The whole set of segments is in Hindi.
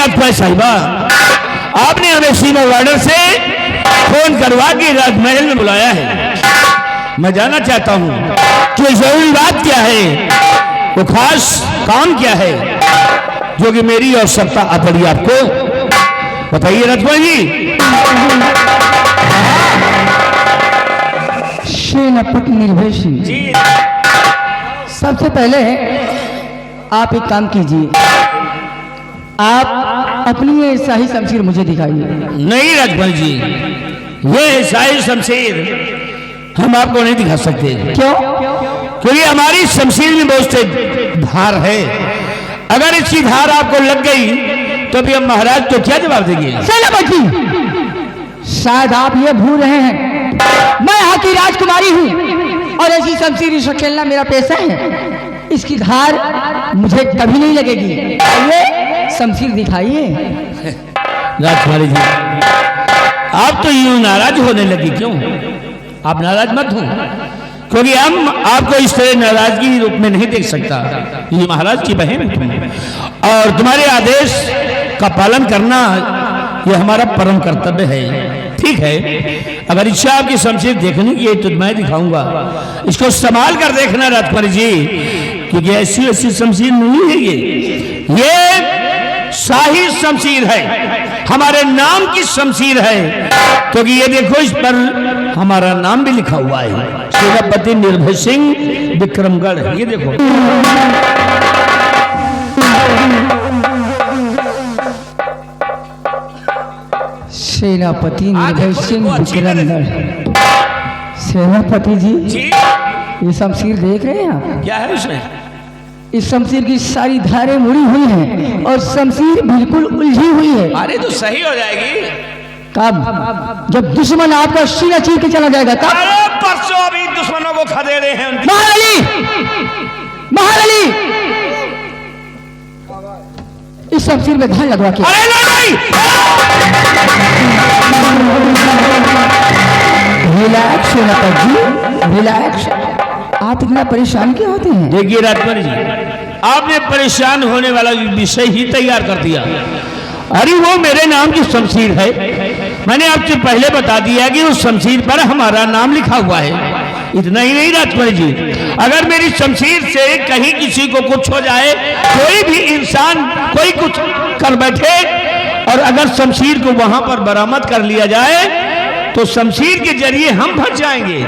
राजकुमारी साहिबा, आपने हमें सीमा वार्डर से फोन करवा के राजमहल में बुलाया है। मैं जानना चाहता हूं कि जरूरी बात क्या है, वो खास काम क्या है जो कि मेरी आवश्यकता आ पड़ी आपको, बताइए राजकुमारी जी। सेनापति निर्भय सिंह जी, सबसे पहले आप एक काम कीजिए, आप अपनी ये शाही शमशीर मुझे दिखाइए। नहीं राजकुमारी जी, ये शाही शमशीर हम आपको नहीं दिखा सकते। क्यों? क्योंकि हमारी शमशीर में बहुत से धार है, अगर इसकी धार आपको लग गई तो भी हम महाराज तो क्या जवाब देंगे? सेनापति, शायद आप ये भूल रहे हैं मैं यहाँ की राजकुमारी हूँ और ऐसी शमशीर से खेलना मेरा पेशा है। इसकी धार मुझे कभी नहीं लगेगी। ये शमशीर दिखाइए। राजकुमारी जी, आप तो यूं नाराज होने लगी, क्यों? आप नाराज मत हो, क्योंकि हम आपको इस तरह नाराजगी रूप में नहीं देख सकता। ये महाराज की बहन है तुम, और तुम्हारे आदेश का पालन करना ये हमारा परम कर्तव्य है। ठीक है, अगर इच्छा आपकी शमशीर देखने की है तो मैं दिखाऊंगा, इसको संभाल कर देखना राजकुमारी जी, क्योंकि ऐसी ऐसी शमशीर नहीं है ये शाही शमशीर है, हमारे नाम की शमशीर है, क्योंकि ये देखो इस पर हमारा नाम भी लिखा हुआ है, सेनापति निर्भय सिंह विक्रमगढ़। ये देखो सेनापति निर्भय सिंह विक्रमगढ़। सेनापति जी, ये शमशीर देख रहे हैं आप? क्या है इसमें? इस शमशीर की सारी धारें मुड़ी हुई हैं और शमशीर बिल्कुल उलझी हुई है। अरे तो सही हो जाएगी। कब? जब दुश्मन आपका सीना चीर के चला जाएगा तब। अरे परसों अभी दुश्मनों को खदेड़े हैं। महारानी, महारानी, इस शमशीर में धार लगवा के। अरे नहीं, रिलैक्स सेनापति जी, रिलैक्स। आप इतना परेशान क्यों होते हैं? देखिए राजकुमारी जी, आपने परेशान होने वाला विषय ही तैयार कर दिया। अरे वो मेरे नाम की शमशीर है, मैंने आपसे पहले बता दिया कि उस शमशीर पर हमारा नाम लिखा हुआ है। इतना ही नहीं राजकुमारी जी, अगर मेरी शमशीर से कहीं किसी को कुछ हो जाए, कोई भी इंसान कोई कुछ कर बैठे और अगर शमशीर को वहां पर बरामद कर लिया जाए तो शमशीर के जरिए हम फंस जाएंगे।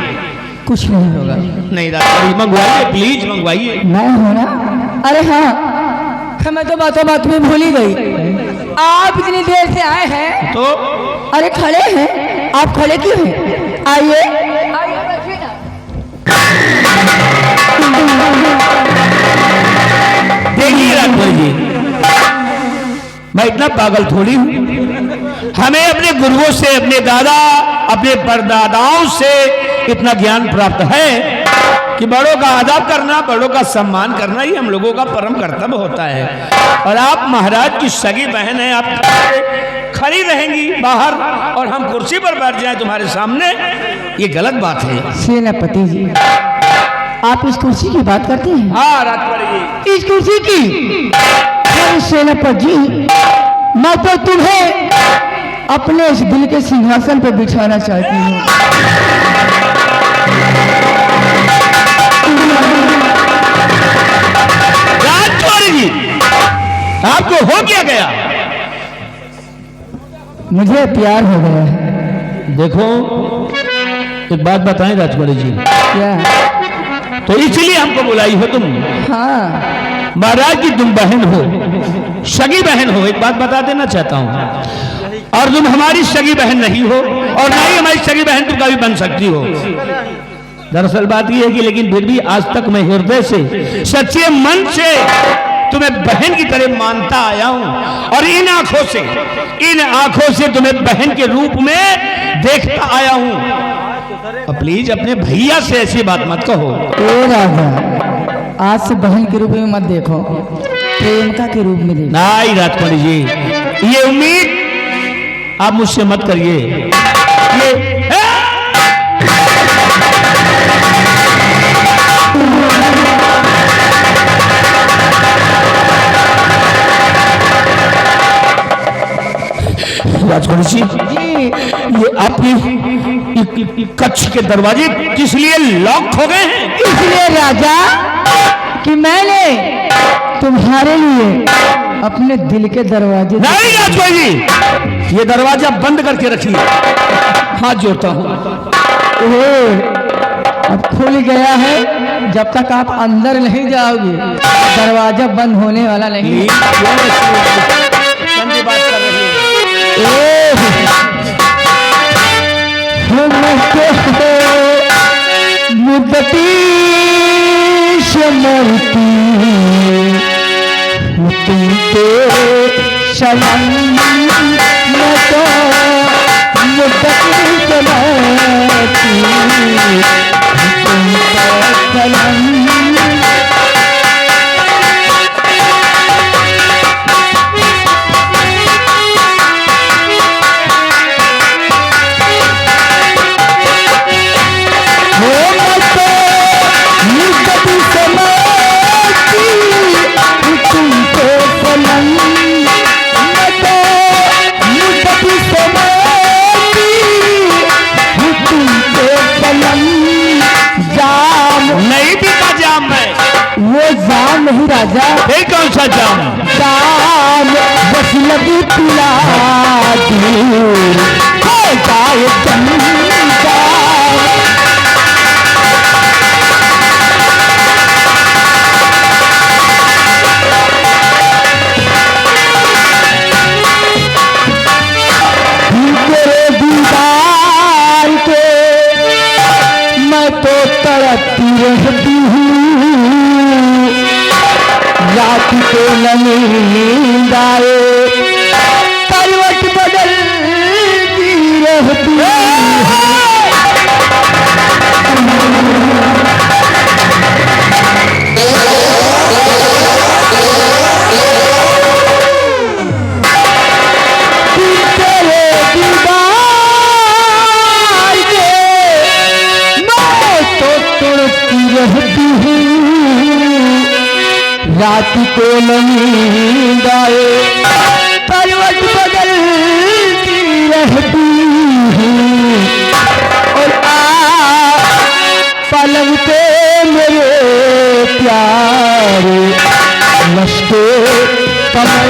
कुछ नहीं होगा। नहीं राजकुमारी, मंगवाइए प्लीज मंगवाइए। मैं हूं ना? अरे हाँ, मैं तो बातों बात में भूल ही गई। आप इतनी देर से आए हैं तो अरे खड़े हैं, आप खड़े क्यों हैं? आइए, बैठिए ना। देखिए राजकुमारी जी, मैं इतना पागल थोड़ी हूं। हमें अपने गुरुओं से, अपने दादा, अपने परदादाओं से इतना ज्ञान प्राप्त है कि बड़ों का आदर करना, बड़ों का सम्मान करना ही हम लोगों का परम कर्तव्य होता है। और आप महाराज की सगी बहन हैं, आप खड़ी रहेंगी बाहर और हम कुर्सी पर बैठ जाएं तुम्हारे सामने, ये गलत बात है। सेनापति जी, आप इस कुर्सी की बात करते हैं? हाँ राजकुमारी जी, इस कुर्सी की? अरे सेनापति जी, मैं तो तुम्हें अपने इस दिल के सिंहासन पर बिठाना चाहती हूँ। राजकुमारी जी, आपको हो क्या गया? मुझे प्यार हो गया है। देखो एक बात बताएं राजकुमारी जी, क्या? तो इसलिए हमको बुलाई हो तुम? हाँ। महाराज की तुम बहन हो, सगी बहन हो, एक बात बता देना चाहता हूं, और तुम हमारी सगी बहन नहीं हो और ना ही हमारी सगी बहन तुम कभी बन सकती हो। दरअसल बात यह है कि लेकिन फिर भी आज तक मैं हृदय से, सच्चे मन से तुम्हें बहन की तरह मानता आया हूं और इन आंखों से तुम्हें बहन के रूप में देखता आया हूं। प्लीज अपने भैया से ऐसी बात मत कहो। ए राजा, आज से बहन के रूप में मत देखो, प्रेमिका के रूप में देखो। नहीं राजकुमारी जी, ये उम्मीद आप मुझसे मत करिए। ये राजकुमारी जी, जी ये आपके कक्ष के दरवाजे किस लिए लॉक हो गए हैं? इसलिए राजा कि मैंने तुम्हारे लिए अपने दिल के दरवाजे नहीं राजकुमारी जी, ये दरवाजा बंद करके रखिए, हाथ जोड़ता हूँ। अब खुल गया है, जब तक आप अंदर नहीं जाओगे दरवाजा बंद होने वाला नहीं। गंदी बात कर रही है। मुद्दती शमरती तुमको शरण न तो मुद्दती शमरती तुमको शरण। जाम नहीं राजा, ये कौन सा जाम? जाम बस लगी पिला दूर हो जाए चंदा। तेरे दीदार के मैं तो तड़पती रहती हूँ, रात को नींद आए करवट बदलती रहती तेरे दीदार के मैं तो तड़पती रहती हूँ, रात को नींद आए करवट बदलती रहती हूँ, और पलंग पे मेरे प्यारे लश्के कमर।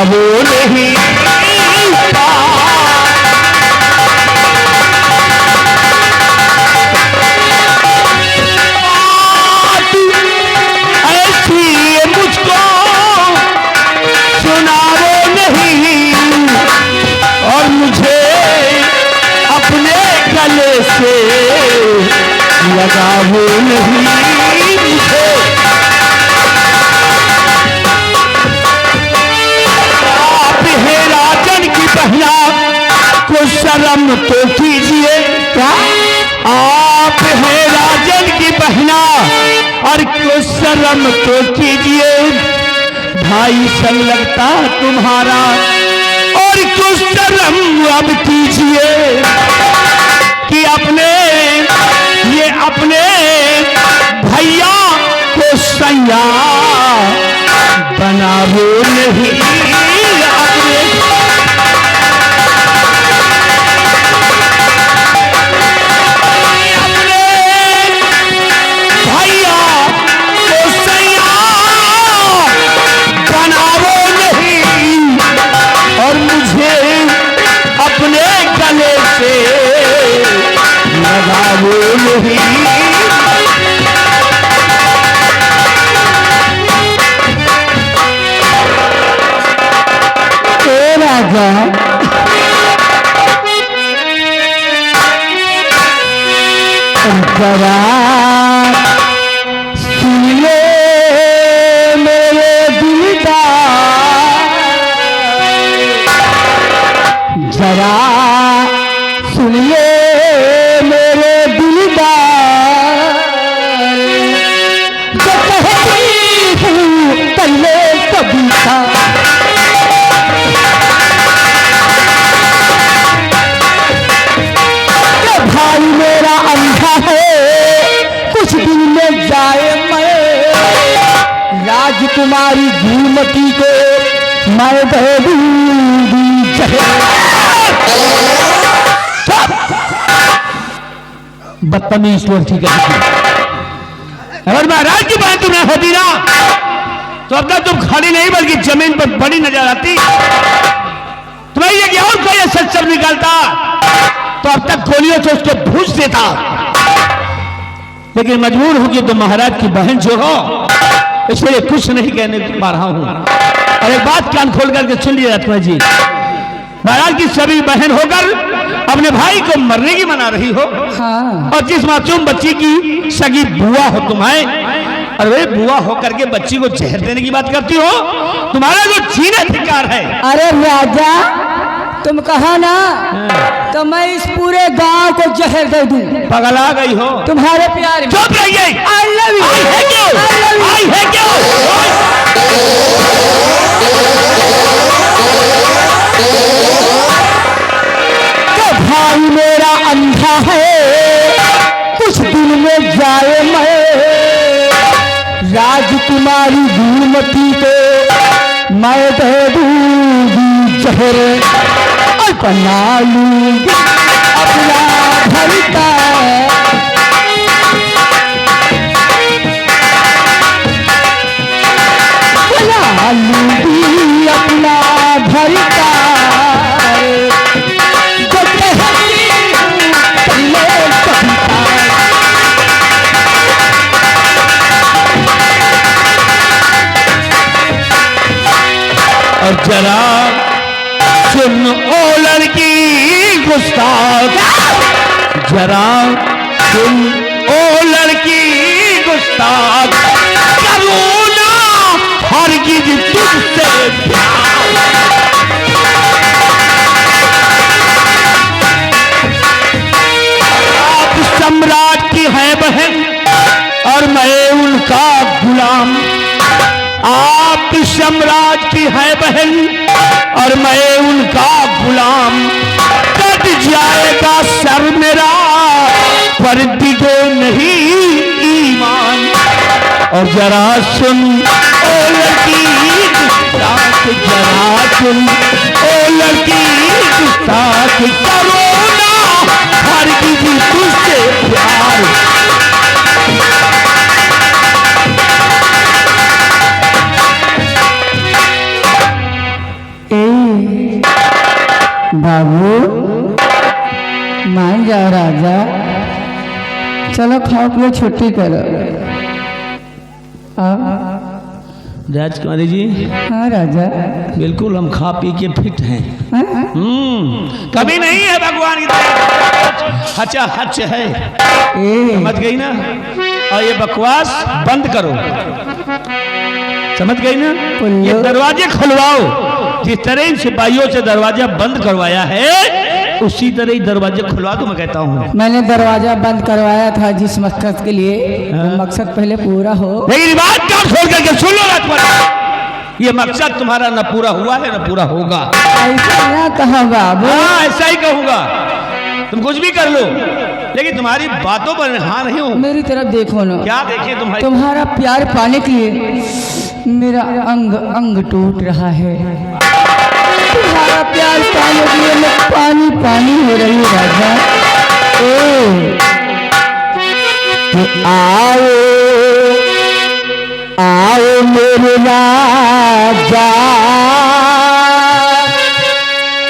वो नहीं ऐसी मुझको सुना वो नहीं, और मुझे अपने गले से लगा वो नहीं। मुझे पहला को शर्म तो कीजिए, क्या आप हैं राजन की बहना, और को शर्म तो कीजिए, भाई संग लगता तुम्हारा, और को शर्म अब कीजिए कि अपने भैया को सैया बनाओ नहीं। जरा सुनिए मेरे दिलदार, जरा सुनिए मेरे दिलदार, जो कहती हूँ पहले कभी था। भाई मेरा अंधा है, कुछ दिन में जाए मैं, राजकुमारी घूमती को मैं दे दूंगी जहर। बदतमीज लोग, ठीक है। अगर महाराज की बात तुम्हें होती ना तो अब तक तुम खड़ी नहीं बल्कि जमीन पर बड़ी नजर आती। तुम्हें ये क्या और कोई ऐसा शब्द निकालता तो अब तक गोलियों से उसको भूज देता, लेकिन मजबूर हो कि तुम महाराज की बहन जो हो इसलिए कुछ नहीं कहने पा रहा हूं। और एक बात कान खोल करके सुन लिया रत्ना जी, महाराज की सभी बहन होकर अपने भाई को मरने की मना रही हो। हाँ। और जिस मासूम बच्ची की सगी बुआ हो तुम्हें, और वे बुआ होकर के बच्ची को जहर देने की बात करती हो, तुम्हारा जो जीना धिक्कार है। अरे राजा तुम कहा ना तो मैं इस पूरे गांव को जहर दे दूं। पगला गई हो तुम्हारे प्यार में। चुप रहिए। I love you. आई है क्यों? आई है क्यों? तो भाई मेरा अंधा है, कुछ दिन में जाए मैं, राजकुमारी घूमती को मैं दे दूंगी जहर, और बना लूंगी अपना भरता, बना लूंगी अपना भरता, जो कहती हूँ पहले कविता। और जरा सुन ओ लड़की गुस्ताख, जरा सुन ओ लड़की गुस्ताख, करूँ ना हरगिज तुझसे प्यार। आप सम्राट की है बहन और मैं उनका गुलाम, आप सम्राट की है बहन और मैं उनका गुलाम, कट जाएगा सर मेरा पर दिगो नहीं ईमान। और जरा सुन ओ लड़की गुस्ताख, जरा सुन ओ लड़की गुस्ताख, करो ना हरगिज़ तुझसे प्यार। बाबू मान जाओ राजा, चलो खाओ पियो छुट्टी करो। राजकुमारी जी। हाँ राजा। बिल्कुल हम खा पी के फिट हैं। हाँ? कभी नहीं है भगवान की तरफ हचा हच है, समझ गई ना? और ये बकवास बंद करो, समझ गई ना? ये दरवाजे खुलवाओ, जिस तरह इन सिपाहियों से दरवाजा बंद करवाया है उसी तरह ही दरवाजे खुलवा दो, मैं कहता हूँ। मैंने दरवाजा बंद करवाया था जिस मकसद के लिए, वो मकसद पहले पूरा हो। लेकिन बात कान खोल करके सुन लो राजकुमार, ये मकसद तुम्हारा न पूरा हुआ है न पूरा होगा। ऐसा ना कहो बाबू। हाँ ऐसा ही कहूंगा, तुम कुछ भी कर लो लेकिन तुम्हारी बातों पर हाँ नहीं हूँ। मेरी तरफ देखो ना। क्या देखे तुम्हारी? तुम्हारा प्यार पाने के लिए मेरा अंग अंग टूट रहा है, तुम्हारा प्यार पाने के लिए मैं पानी पानी हो रही हूँ राजा। आओ आओ मेरे राजा,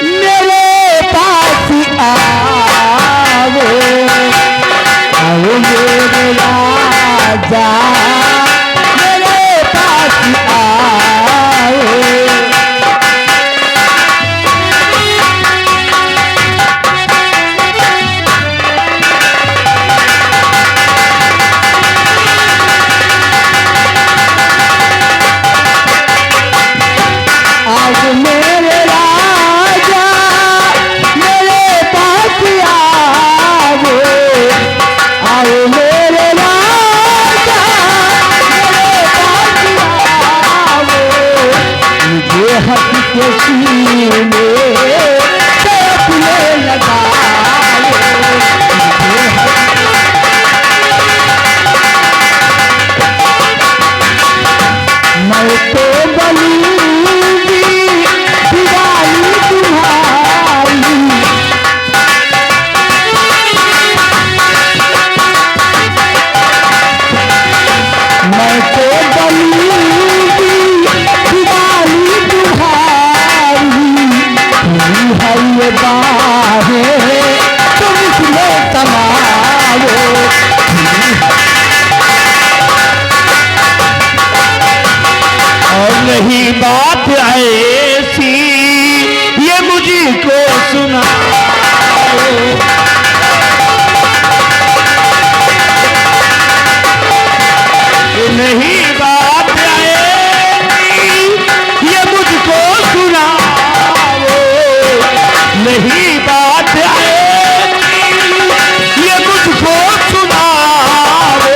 मेरे पास आओ, आओ मेरे राजा, मेरे पास आओ। मैं तो बली दिवाली तुम्हारी, तुम है ये बाहें तुम इसमें समाओ। और नहीं बात ऐसी ये मुझको सुनाओ, नहीं बात ऐसी ये मुझको सुनाओ, नहीं बात ऐसी ये मुझको सुनाओ।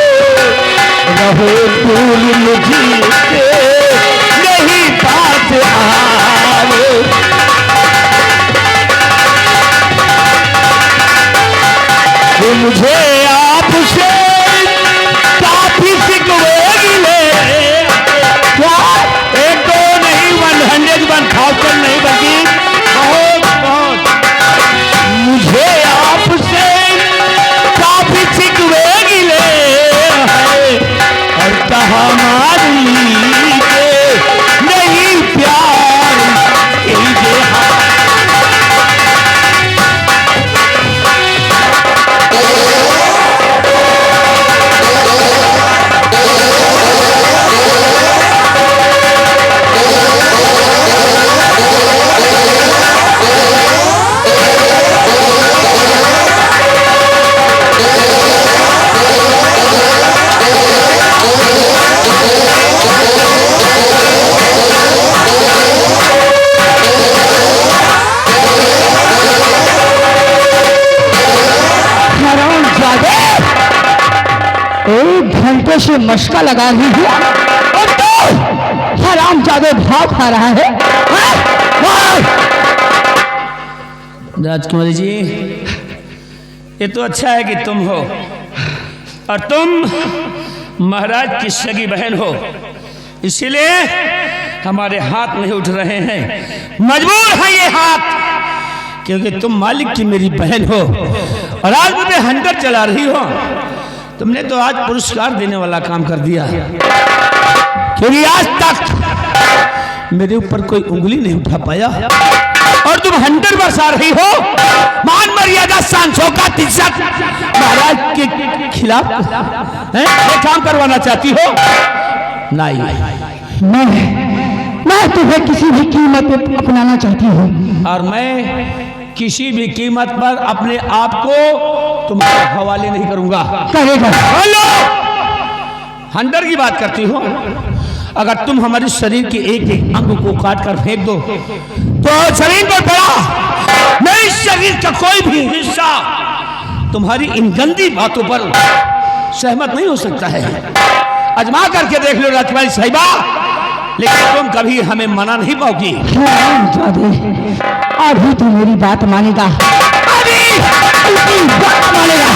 रहो दूर मुझसे नहीं बात आओ, वो मुझे आपसे काफी शिकवे गिले, क्या एक दो नहीं 100-1000 नहीं बल्कि बहुत बहुत, मुझे आपसे काफी शिकवे गिले हैं और कहा मारी के नहीं प्यार कीजिए। एक घंटे से मशका लगा ली है और तो हराम जादे भाव खा रहा है। राजकुमारी जी, ये तो अच्छा है कि तुम हो और तुम महाराज की सगी बहन हो, इसीलिए हमारे हाथ नहीं उठ रहे हैं। मजबूर है ये हाथ, क्योंकि तुम मालिक की मेरी बहन हो और आज मुझे हंटर चला रही हो। तुमने तो आज पुरस्कार देने वाला काम कर दिया, क्योंकि आज तक मेरे ऊपर कोई उंगली नहीं उठा पाया और तुम हंटर बरसा रही हो। मान मर्यादा शान शौकत इज्जत महाराज के खिलाफ ये काम करवाना चाहती हो? नहीं, मैं तुम्हें किसी भी कीमत पे अपनाना चाहती हूँ और मैं किसी भी कीमत पर अपने आप को तुम्हारे हवाले नहीं करूंगा। करेगा। हेलो, हंटर की बात करती हो? अगर तुम हमारे शरीर के एक एक अंग को काट कर फेंक दो तो शरीर पर पड़ा मेरे शरीर का कोई भी हिस्सा तुम्हारी इन गंदी बातों पर सहमत नहीं हो सकता है। अजमा करके देख लो राजकुमारी साहिबा, लेकिन तुम कभी हमें मना नहीं पाओगी। अभी तो मेरी बात मानेगा, अभी बात मानेगा।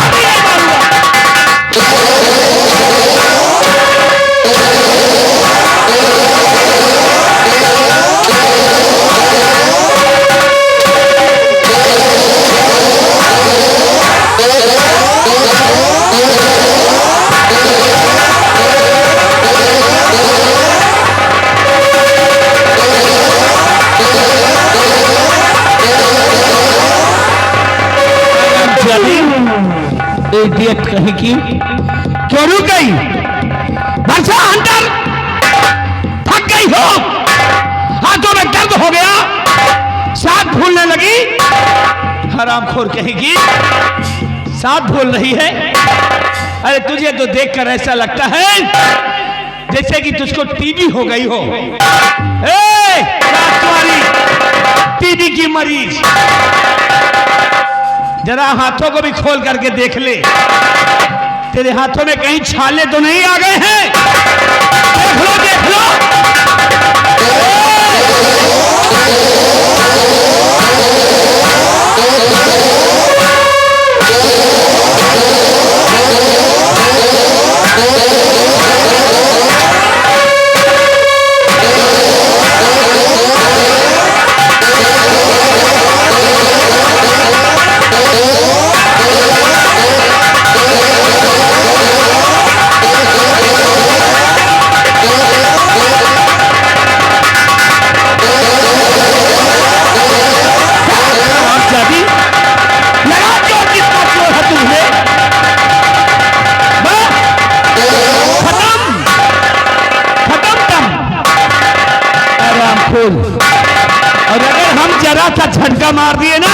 इडियट कहीं की क्यों रुक गई? वर्षा हंटर थक गई हो, हाथों में दर्द हो गया, सांस फूलने लगी। हरामखोर कहेगी सांस फूल रही है। अरे तुझे तो देखकर ऐसा लगता है जैसे कि तुझको टीबी हो गई हो। राजकुमारी, टीबी की मरीज, जरा हाथों को भी खोल करके देख ले, तेरे हाथों में कहीं छाले तो नहीं आ गए हैं? देख लो देख लो। जरा सा झटका मार दिए ना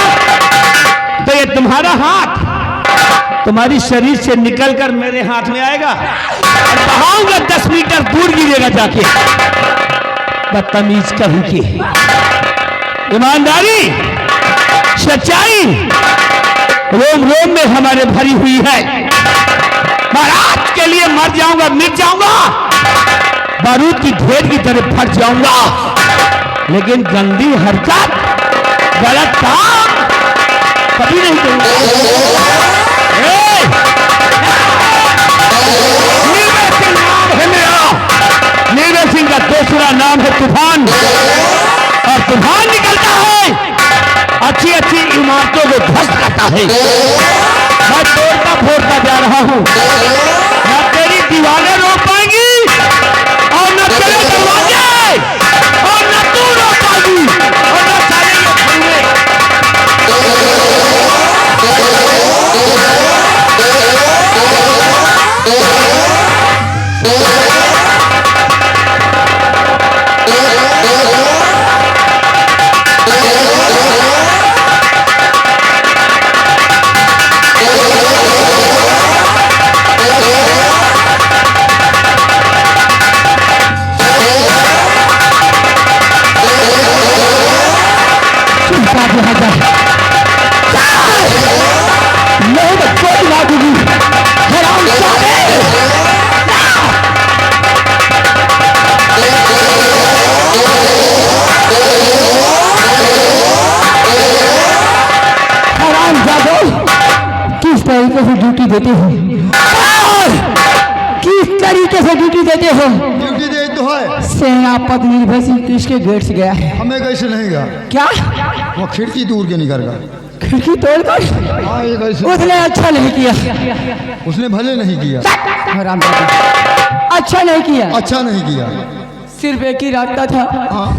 तो ये तुम्हारा हाथ तुम्हारी शरीर से निकलकर मेरे हाथ में आएगा और बहाऊंगा 10 मीटर दूर गिरेगा जाके। बदतमीज कहीं की ईमानदारी सच्चाई रोम रोम में हमारे भरी हुई है। महाराज के लिए मर जाऊंगा, मिट जाऊंगा, बारूद की ढेर की तरह फट जाऊंगा, लेकिन गंदी हरकत, गलत काम कभी नहीं करूंगा। नीरज सिंह नाम है मेरा, नीरज सिंह का दूसरा नाम है तूफान, और तूफान निकलता है अच्छी अच्छी इमारतों को ध्वस्त करता है। मैं तोड़ता फोड़ता जा रहा हूं, न तेरी दीवारें रोक पाएंगी और न तेरे दरवाजे, और न तू रोक पाएगी और न सारे लोग खुलेंगे। किस तरीके से ड्यूटी देते हो, किस तरीके से ड्यूटी देते हो? ड्यूटी दे तो है। सेनापति निर्भय सिंह किसके गेट से गया है? हमें कैसे नहीं गया? क्या वो खिड़की दूर के निकल गया। खिड़की तोड़कर? हाँ, ये कैसे? उसने अच्छा नहीं किया। उसने भले नहीं किया। हराम जादा, अच्छा नहीं किया। अच्छा नहीं किया। सिर्फ एक ही रास्ता था, हाँ,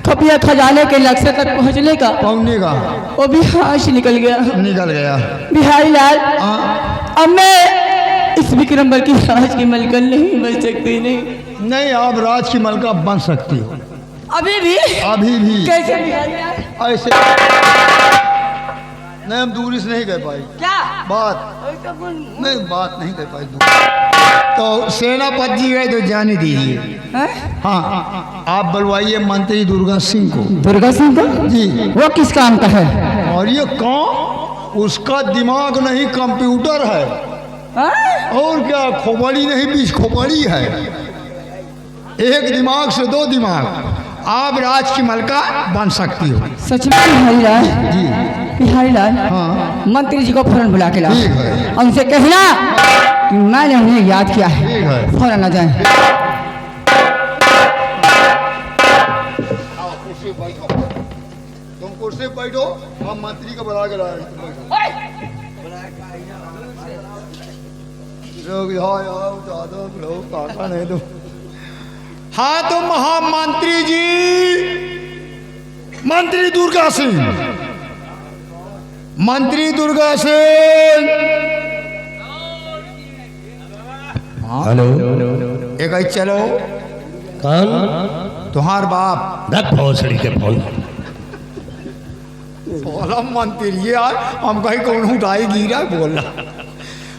खपिया खजाने के लक्ष्य तक पहुंचने का, पहुंचने का। वो भी हाथ से निकल गया। निकल गया। बिहारी लाल, हाँ, अब मैं इस विक्रमबर की राज की मलकन नहीं बन सकती। नहीं, आप राज की मलका बन सकती हो। अभी भी? अभी भी। कैसे बिहारी लाल? ऐसे नहीं, हम दूरी से नहीं कह पाए क्या बात। नहीं, बात नहीं कह पाए दूर। तो सेनापति जी गए तो जाने दीजिए। है? हाँ, आप बुलवाइए मंत्री दुर्गा सिंह को। दुर्गा सिंह को? जी। वो किस काम का है? और ये काम, उसका दिमाग नहीं कंप्यूटर है। और क्या, खोपड़ी नहीं, बीच खोपड़ी है। एक दिमाग से दो दिमाग। आप राज की मलका बन सकती हो। सच में बिहारी लाल? जी। बिहारी लाल, हाँ, मंत्री जी को फौरन बुला के लाओ। ठीक है। और उनसे कहना कि मैंने उन्हें याद किया है, ठीक है। फौरन आ जाए। तुम कुर्सी पे बैठो, हम मंत्री को बुला के लाए। नहीं तो हाँ, तो महामंत्री जी, मंत्री दुर्गा सिंह, मंत्री दुर्गा सिंह। हेलो, एक आई चलो। कौन? तुम्हार बाप। रख भोसड़ी के फोन। बोला मंत्री यार, हम कहीं कौन उठाई गिरा बोला।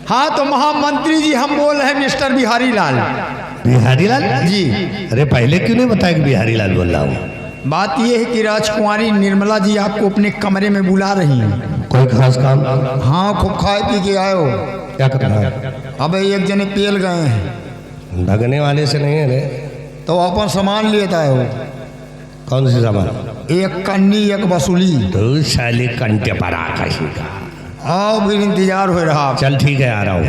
हाँ, तो महामंत्री जी, हम बोल रहे हैं मिस्टर बिहारी लाल। बिहारी लाल जी। अरे पहले क्यों नहीं बताया कि बिहारी लाल बोल रहा हूँ? बात यह है कि राजकुमारी निर्मला जी आपको अपने कमरे में बुला रही हैं। कोई खास काम? हाँ, खूब खाए पी के आए हो। क्या करना है? अब एक जने पेल गए हैं। भगने वाले से नहीं है रे। तो अपन सामान लेता है। कौन सी सामान? एक कन्नी, एक वसूली। तो साले कंटे पर आ कहीं का। आओ, फिर इंतजार हो रहा। चल ठीक है, आ रहा हूँ।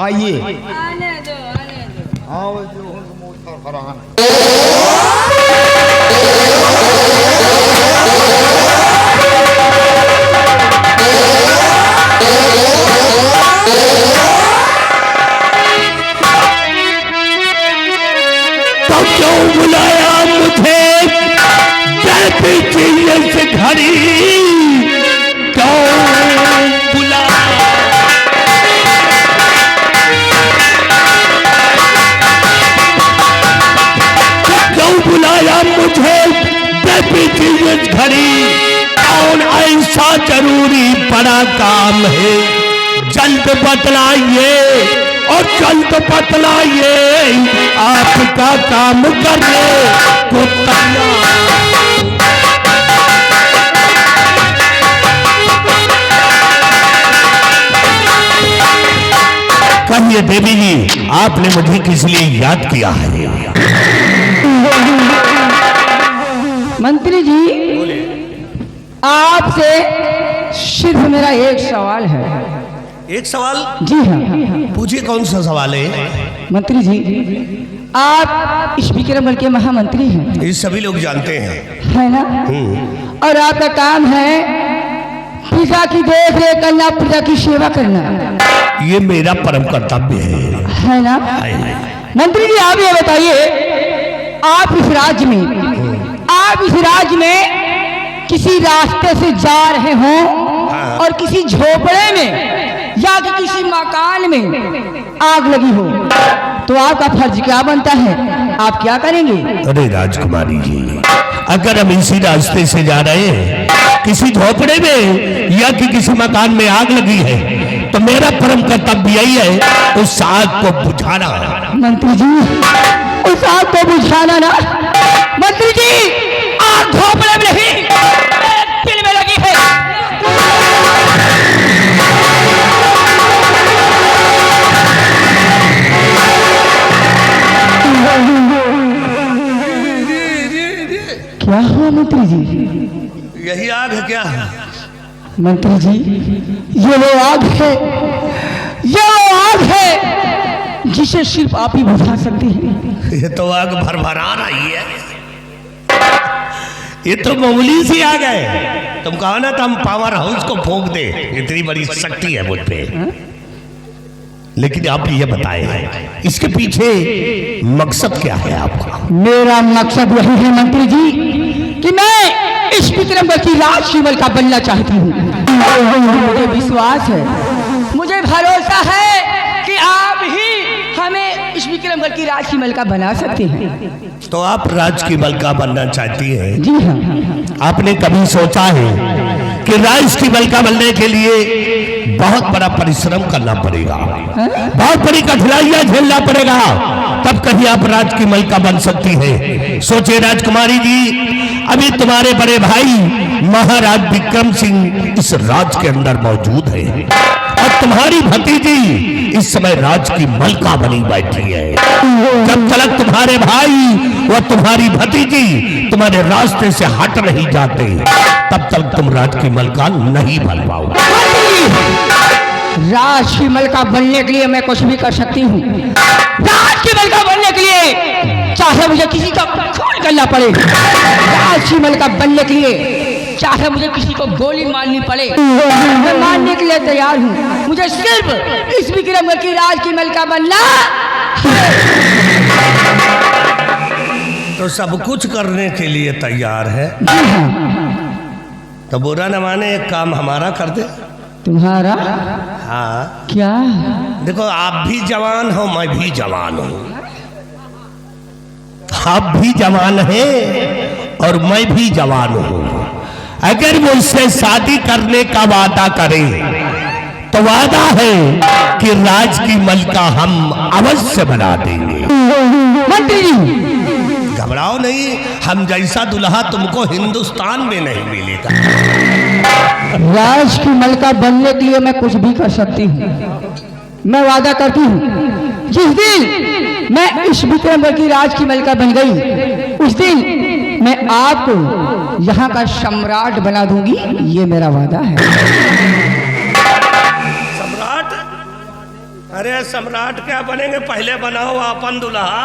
आइए। आने दो, आने दो। आओ, जो हो तो मुँह फरहान। तो क्यों बुलाया मुझे से घड़ी? क्यों बुलाया? क्यों बुलाया मुझे घड़ी? ऐसा जरूरी बड़ा काम है, जल्द बतलाइए और जल्द बतलाइए, आपका काम करने को तैयार। कहिए देवी जी, आपने मुझे किस लिए याद किया है? मंत्री जी, आपसे सिर्फ मेरा एक सवाल है। एक सवाल? जी हाँ। पूछिए, कौन सा सवाल है? मंत्री जी, आप इस विक्रमगढ़ के महामंत्री हैं। ये सभी लोग जानते हैं, है ना? और आपका काम है प्रजा की देख रेख करना, प्रजा की सेवा करना। ये मेरा परम कर्तव्य है ना? मंत्री जी, आप ये बताइए, आप इस राज्य में किसी रास्ते से जा रहे हों और किसी झोपड़े में या कि किसी मकान में आग लगी हो, तो आपका फर्ज क्या बनता है? आप क्या करेंगे? अरे राजकुमारी जी, अगर हम इसी रास्ते से जा रहे हैं, किसी झोपड़े में या कि किसी मकान में आग लगी है, तो मेरा परम कर्तव्य यही है उस आग को बुझाना। मंत्री जी, उस आग को बुझाना ना? मंत्री जी, आग झोपड़े में नहीं, दिल में लगी है। क्या हुआ मंत्री जी? यही आग है क्या? मंत्री जी, ये वो आग है, ये वो आग है जिसे सिर्फ आप ही बुझा सकते हैं। ये तो आग भरभरा रही है, ये तो मामूली सी आग है। तुम कहो ना, तो हम पावर हाउस को फूंक दे, इतनी बड़ी शक्ति है मुझ पे। लेकिन आप ये बताएं, इसके पीछे मकसद क्या है आपका? मेरा मकसद यही है मंत्री जी कि मैं इस विक्रमगढ़ की राजकमल का बनना चाहती हूँ। मुझे विश्वास है, मुझे भरोसा है कि आप ही हमें इस विक्रमगढ़ की राजकमल का बना सकते हैं। तो आप राजकमल का बनना चाहती हैं? जी हाँ। आपने कभी सोचा है कि राजकमल का बनने के लिए बहुत बड़ा परिश्रम करना पड़ेगा, बहुत बड़ी कठिनाइयां झेलना पड़ेगा, तब कहीं आप राजकमल का बन सकती है? सोचे राजकुमारी जी, अभी तुम्हारे बड़े भाई महाराज विक्रम सिंह इस राज के अंदर मौजूद है और तुम्हारी भतीजी इस समय राज की मलका बनी बैठी है। जब तक तुम्हारे भाई व तुम्हारी भतीजी तुम्हारे रास्ते से हट नहीं जाते, तब तक तुम राज की मलका नहीं बन पाओगे। राज की मलका बनने के लिए मैं कुछ भी कर सकती हूँ। राज की मलका बनने के लिए चाहे मुझे किसी का खून करना पड़े, राज की मलका बनने के लिए चाहे मुझे किसी को गोली मारनी पड़े, मैं मारने के लिए तैयार हूँ। मुझे सिर्फ इस विक्रमगढ़ की राज की मलका बनना। तो सब कुछ करने के लिए तैयार है? तो बुरा न माने, एक काम हमारा कर दे। तुम्हारा? हाँ। क्या? देखो, आप भी जवान हो, मैं भी जवान हूं, आप भी जवान हैं और मैं भी जवान हूं। अगर मुझसे शादी करने का वादा करें तो वादा है कि राज की मलका हम अवश्य बना देंगे। मंत्री जी, घबराओ नहीं, हम जैसा दुल्हा तुमको हिंदुस्तान में नहीं मिलेगा। राज की मलका बनने के लिए मैं कुछ भी कर सकती हूँ। मैं वादा करती हूँ, जिस दिन मैं इस विक्रमगढ़ की राज की मलका बन गई, उस दिन मैं आपको यहाँ का सम्राट बना दूंगी। ये मेरा वादा है। सम्राट? अरे सम्राट क्या बनेंगे, पहले बनाओ अपन दुल्हा।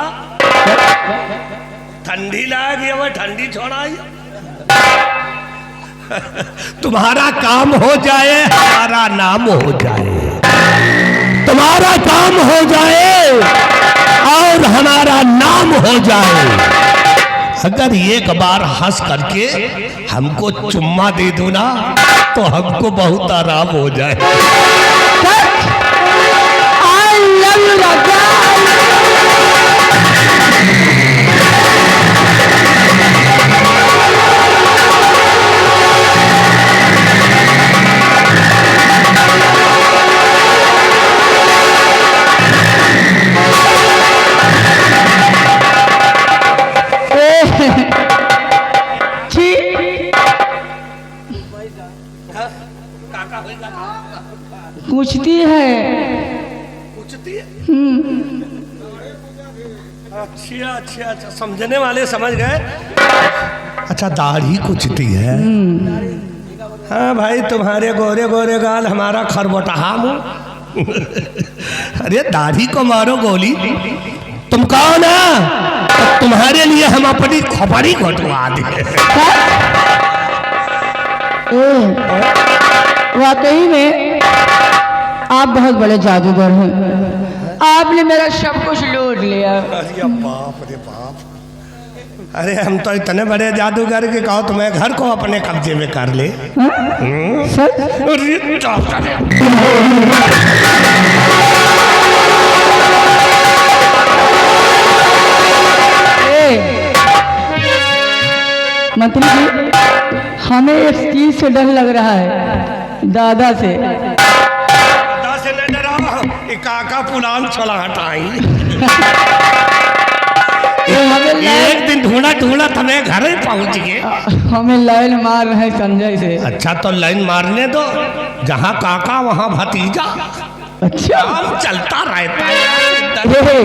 ठंडी लगी, वो ठंडी छोड़ाई। तुम्हारा काम हो जाए, हमारा नाम हो जाए। तुम्हारा काम हो जाए और हमारा नाम हो जाए। अगर एक बार हंस करके हमको चुम्मा दे दो ना, तो हमको बहुत आराम हो जाए। I love you, राजा। अच्छा अच्छा अच्छा, समझने वाले समझ गए। अच्छा, दाढ़ी कुचती है। हाँ भाई, तुम्हारे गोरे गोरे गाल, हमारा खरबोटहा मुंह। अरे दाढ़ी को मारो गोली, तुम कहो ना, तो तुम्हारे लिए हम अपनी खोपड़ी घोटवा दे। वाकई में आप बहुत बड़े जादूगर हैं। आपने मेरा सब कुछ लूट लिया। अरे बाप रे बाप, अरे हम तो इतने बड़े जादूगर के कहो तुम्हें घर को अपने कब्जे में कर ले। सर अरे चुप कर। मंत्री जी, हमें एक चीज से डर लग रहा है, दादा से। दादा से न डराओ, ये काका पुलान छोला हटाई। एक दिन ढूंढा ढूंढा तुम्हें घर ही पहुंच गए। हमें लाइन मार रहे संजय से। अच्छा तो लाइन मारने दो, जहाँ काका वहाँ भतीजा, अच्छा काम चलता रहता है।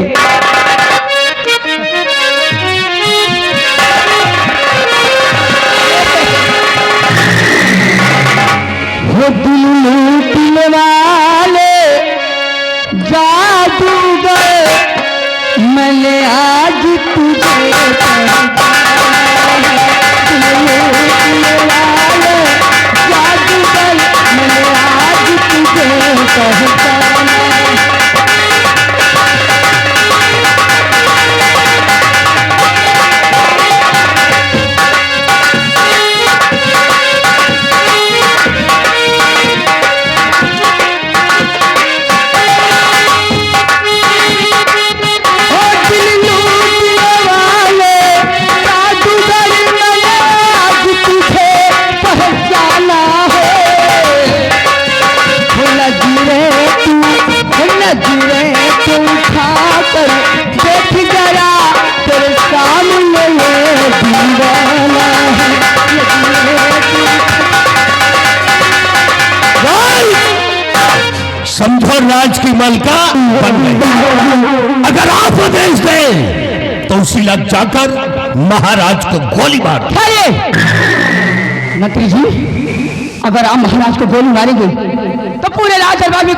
वो दिल लूटने वाले जादूगर, मैंने आज तुझे दिल लूटने वाले जादूगर, मैंने आज तुझे पहचाना। समझो राज की मलका बन गई। अगर आप आदेश दें तो उसी लग जाकर महाराज को गोली मार दो। मंत्री जी, अगर आप महाराज को गोली मारेंगे तो पूरे राज दरबार में